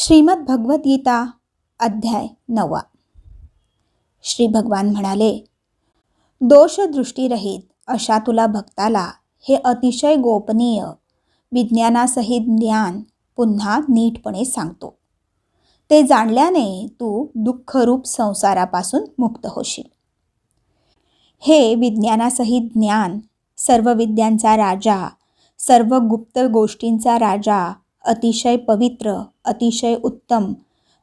श्रीमद भगवद्गीता अध्याय 9. श्री भगवान म्हणाले, दोषदृष्टीरहित अशा तुला भक्ताला हे अतिशय गोपनीय विज्ञानासहित ज्ञान पुन्हा नीटपणे सांगतो. ते जाणल्याने तू दुःखरूप संसारापासून मुक्त होशील. हे विज्ञानासहित ज्ञान सर्व विद्यांचा राजा, सर्व गुप्त गोष्टींचा राजा, अतिशय पवित्र, अतिशय उत्तम,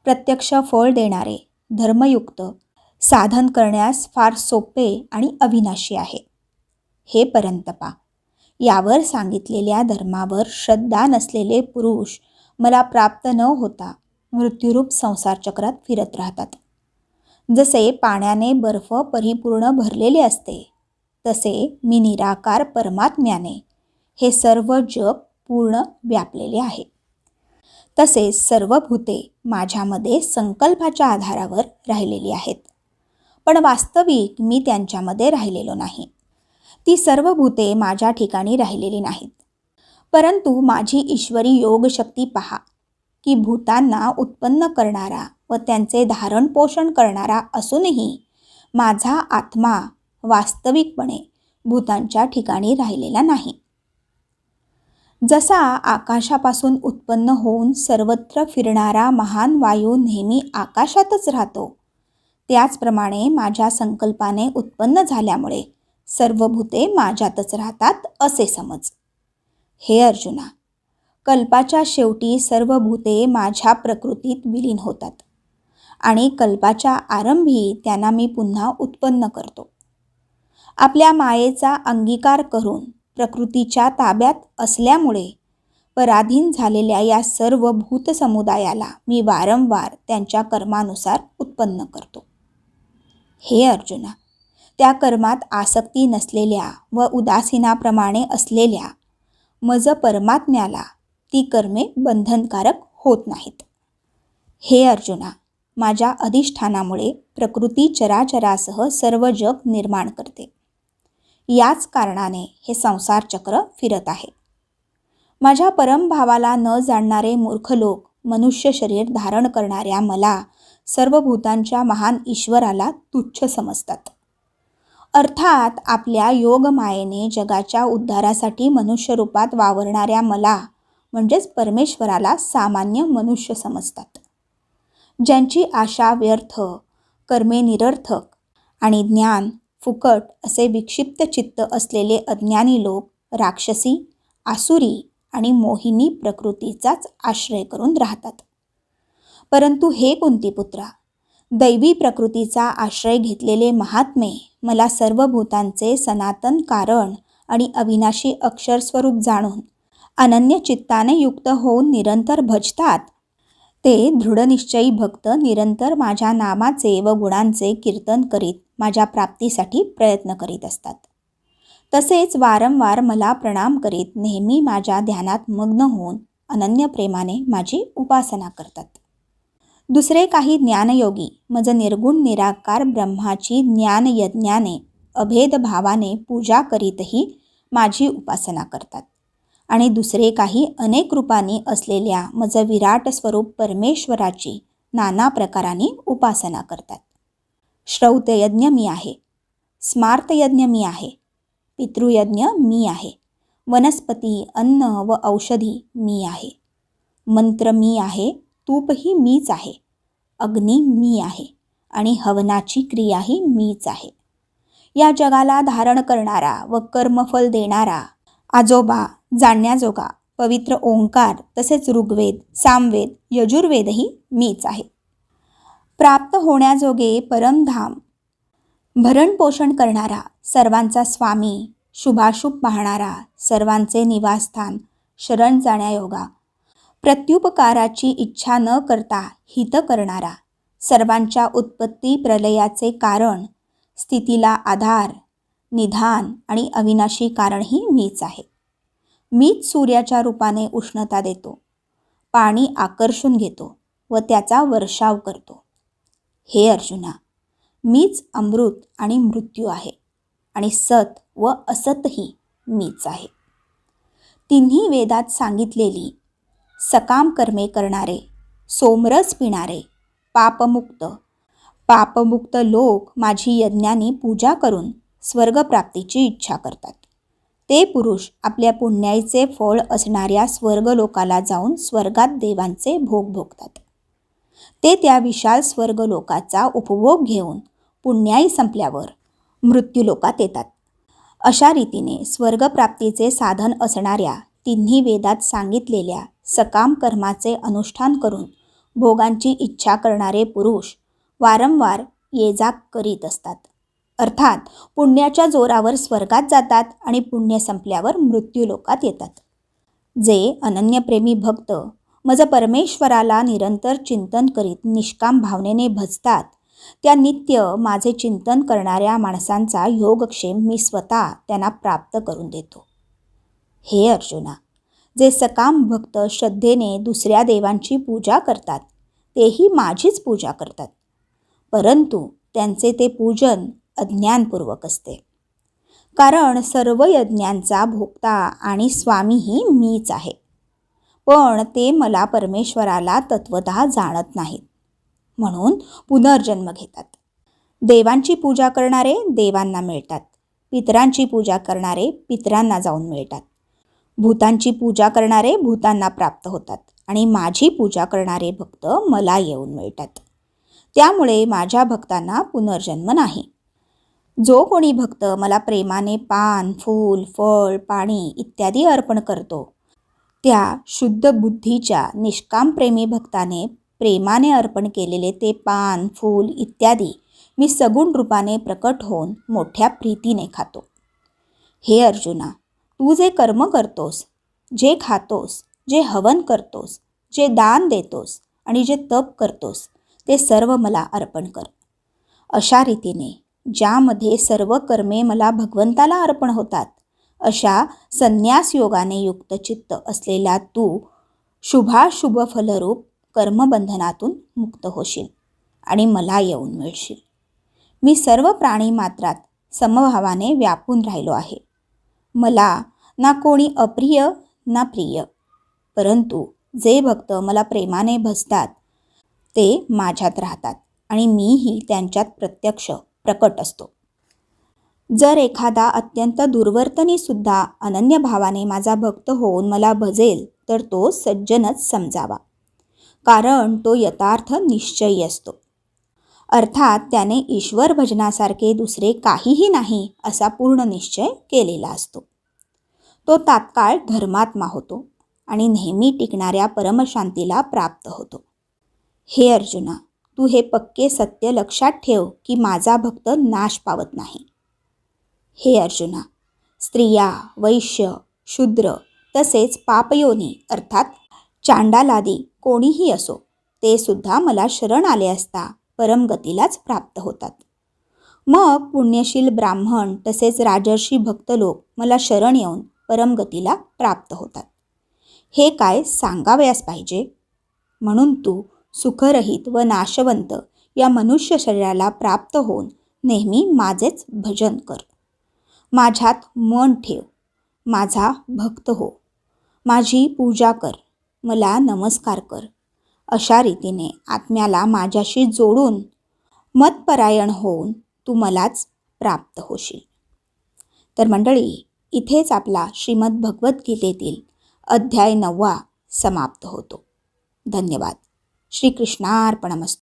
प्रत्यक्ष फळ देणारे, धर्मयुक्त, साधन करण्यास फार सोपे आणि अविनाशी आहे. हे परंतपा, यावर सांगितलेल्या धर्मावर श्रद्धा नसलेले पुरुष मला प्राप्त न होता मृत्यूरूप संसार चक्रात फिरत राहतात. जसे पाण्याने बर्फ परिपूर्ण भरलेले असते, तसे मी निराकार परमात्म्याने हे सर्व जग पूर्ण व्यापलेले आहे. तसेच सर्व भूते माझ्यामध्ये संकल्पाच्या आधारावर राहिलेली आहेत, पण वास्तविक मी त्यांच्यामध्ये राहिलेलो नाही. ती सर्व भूते माझ्या ठिकाणी राहिलेली नाहीत. परंतु माझी ईश्वरी योगशक्ती पहा, की भूतांना उत्पन्न करणारा व त्यांचे धारण पोषण करणारा असूनही माझा आत्मा वास्तविकपणे भूतांच्या ठिकाणी राहिलेला नाही. जसा आकाशापासून उत्पन्न होऊन सर्वत्र फिरणारा महान वायू नेहमी आकाशातच राहतो, त्याचप्रमाणे माझ्या संकल्पाने उत्पन्न झाल्यामुळे सर्व भूते माझ्यातच राहतात असे समज. हे अर्जुना, कल्पाच्या शेवटी सर्व भूते माझ्या प्रकृतीत विलीन होतात आणि कल्पाच्या आरंभी त्यांना मी पुन्हा उत्पन्न करतो. आपल्या मायेचा अंगीकार करून प्रकृतीच्या ताब्यात असल्यामुळे पराधीन झालेल्या या सर्व भूत समुदायाला मी वारंवार त्यांच्या कर्मानुसार उत्पन्न करतो. हे अर्जुना, त्या कर्मात आसक्ती नसलेल्या व उदासीनाप्रमाणे असलेल्या मज परमात्म्याला ती कर्मे बंधनकारक होत नाहीत. हे अर्जुना, माझ्या अधिष्ठानामुळे प्रकृती चराचरासह सर्व जग निर्माण करते. याच कारणाने हे संसार चक्र फिरत आहे. माझ्या परमभावाला न जाणणारे मूर्ख लोक मनुष्य शरीर धारण करणाऱ्या मला, सर्व भूतांच्या महान ईश्वराला तुच्छ समजतात. अर्थात आपल्या योगमायेने जगाच्या उद्धारासाठी मनुष्य रूपात वावरणाऱ्या मला म्हणजेच परमेश्वराला सामान्य मनुष्य समजतात. ज्यांची आशा व्यर्थ, कर्मे निरर्थक आणि ज्ञान फुकट असे विक्षिप्त चित्त असलेले अज्ञानी लोक राक्षसी, आसुरी आणि मोहिनी प्रकृतीचाच आश्रय करून राहतात. परंतु हे कुंतीपुत्रा, दैवी प्रकृतीचा आश्रय घेतलेले महात्मे मला सर्व भूतांचे सनातन कारण आणि अविनाशी अक्षर स्वरूप जाणून अनन्य चित्ताने युक्त होऊन निरंतर भजतात. ते दृढनिश्चयी भक्त निरंतर माझ्या नामाचे व गुणांचे कीर्तन करीत माझ्या प्राप्तीसाठी प्रयत्न करीत असतात. तसेच वारंवार मला प्रणाम करीत नेहमी माझ्या ध्यानात मग्न होऊन अनन्य प्रेमाने माझी उपासना करतात. दुसरे काही ज्ञानयोगी मज निर्गुण निराकार ब्रह्माची ज्ञानयज्ञाने अभेद भावाने पूजा करीतही माझी उपासना करतात. आणि दुसरे काही अनेक रूपांनी असलेल्या मज विराट स्वरूप परमेश्वराची नाना प्रकारांनी उपासना करतात. श्रौतयज्ञ मी आहे, स्मार्तयज्ञ मी आहे, पितृयज्ञ मी आहे, वनस्पती, अन्न व औषधी मी आहे, मंत्र मी आहे, तूपही मीच आहे, अग्नी मी आहे आणि हवनाची क्रियाही मीच आहे. या जगाला धारण करणारा व कर्मफल देणारा आजोबा, जाणण्याजोगा पवित्र ओंकार, तसेच ऋग्वेद, सामवेद, यजुर्वेदही मीच आहे. प्राप्त होण्याजोगे परमधाम भरणपोषण करणारा, सर्वांचा स्वामी, शुभाशुभ पाहणारा, सर्वांचे निवासस्थान, शरण जाण्यायोगा, प्रत्युपकाराची इच्छा न करता हित करणारा, सर्वांच्या उत्पत्ती प्रलयाचे कारण, स्थितीला आधार, निधान आणि अविनाशी कारणही मीच आहे. मीच सूर्याच्या रूपाने उष्णता देतो, पाणी आकर्षून घेतो व त्याचा वर्षाव करतो. हे अर्जुना, मीच अमृत आणि मृत्यू आहे आणि सत व असतही मीच आहे. तिन्ही वेदात सांगितलेली सकाम कर्मे करणारे, सोमरस पिणारे, पापमुक्त लोक माझी यज्ञाने पूजा करून स्वर्गप्राप्तीची इच्छा करतात. ते पुरुष आपल्या पुण्याईचे फळ असणाऱ्या स्वर्गलोकाला जाऊन स्वर्गात देवांचे भोग भोगतात. ते त्या विशाल स्वर्गलोकाचा उपभोग घेऊन पुण्याई संपल्यावर मृत्यूलोकात येतात. अशा रीतीने स्वर्गप्राप्तीचे साधन असणाऱ्या तिन्ही वेदात सांगितलेल्या सकाम कर्माचे अनुष्ठान करून भोगांची इच्छा करणारे पुरुष वारंवार ये जा करीत असतात. अर्थात पुण्याच्या जोरावर स्वर्गात जातात आणि पुण्य संपल्यावर मृत्यूलोकात येतात. जे अनन्यप्रेमी भक्त मज परमेश्वराला निरंतर चिंतन करीत निष्काम भावनेने भजतात, त्या नित्य माझे चिंतन करणाऱ्या माणसांचा योगक्षेम मी स्वतः त्यांना प्राप्त करून देतो. हे अर्जुना, जे सकाम भक्त श्रद्धेने दुसऱ्या देवांची पूजा करतात तेही माझीच पूजा करतात, परंतु त्यांचे ते पूजन अज्ञानपूर्वक असते. कारण सर्व यज्ञांचा भोक्ता आणि स्वामीही मीच आहे. पण ते मला परमेश्वराला तत्वतः जाणत नाहीत, म्हणून पुनर्जन्म घेतात. देवांची पूजा करणारे देवांना मिळतात, पितरांची पूजा करणारे पितरांना जाऊन मिळतात, भूतांची पूजा करणारे भूतांना प्राप्त होतात आणि माझी पूजा करणारे भक्त मला येऊन मिळतात. त्यामुळे माझ्या भक्तांना पुनर्जन्म नाही. जो कोणी भक्त मला प्रेमाने पान, फूल, फळ, पाणी इत्यादी अर्पण करतो, त्या शुद्ध बुद्धीच्या निष्काम प्रेमी भक्ताने प्रेमाने अर्पण केलेले ते पान, फूल इत्यादी मी सगुण रूपाने प्रकट होऊन मोठ्या प्रीतीने खातो. हे अर्जुना, तू जे कर्म करतोस, जे खातोस, जे हवन करतोस, जे दान देतोस आणि जे तप करतोस, ते सर्व मला अर्पण कर. अशा रीतीने ज्यामध्ये सर्व कर्मे मला भगवंताला अर्पण होतात, अशा संन्यास योगाने युक्त चित्त असलेला तू शुभाशुभ फलरूप कर्मबंधनातून मुक्त होशील आणि मला येऊन मिळशील. मी सर्व प्राणी मात्रात समभावाने व्यापून राहिलो आहे. मला ना कोणी अप्रिय ना प्रिय, परंतु जे भक्त मला प्रेमाने भजतात ते माझ्यात राहतात आणि मीही त्यांच्यात प्रत्यक्ष प्रकट असतो. जर एखादा अत्यंत दुर्वर्तनीसुद्धा अनन्य भावाने माझा भक्त होऊन मला भजेल तर तो सज्जनच समजावा, कारण तो यथार्थ निश्चयी असतो. अर्थात त्याने ईश्वर भजनासारखे दुसरे काहीही नाही असा पूर्ण निश्चय केलेला असतो. तो तात्काळ धर्मात्मा होतो आणि नेहमी टिकणाऱ्या परमशांतीला प्राप्त होतो. हे अर्जुना, तू हे पक्के सत्य लक्षात ठेव की माझा भक्त नाश पावत नाही. हे अर्जुना, स्त्रिया, वैश्य, शूद्र तसेच पापयोनी अर्थात चांडालादी कोणीही असो, ते सुद्धा मला शरण आले असता परमगतीलाच प्राप्त होतात. मग पुण्यशील ब्राह्मण तसेच राजर्षी भक्त लोक मला शरण येऊन परमगतीला प्राप्त होतात. हे काय सांगावयास पाहिजे. म्हणून तू सुखरहित व नाशवंत या मनुष्य शरीराला प्राप्त होऊन नेहमी माझेच भजन कर. माझ्यात मन ठेव, माझा भक्त हो, माझी पूजा कर, मला नमस्कार कर. अशा रीतीने आत्म्याला माझ्याशी जोडून मतपरायण होऊन तू मलाच प्राप्त होशील. तर मंडळी, इथेच आपला श्रीमद भगवद्गीतेतील अध्याय 9 समाप्त होतो. धन्यवाद. श्रीकृष्णार्पणमस्तु.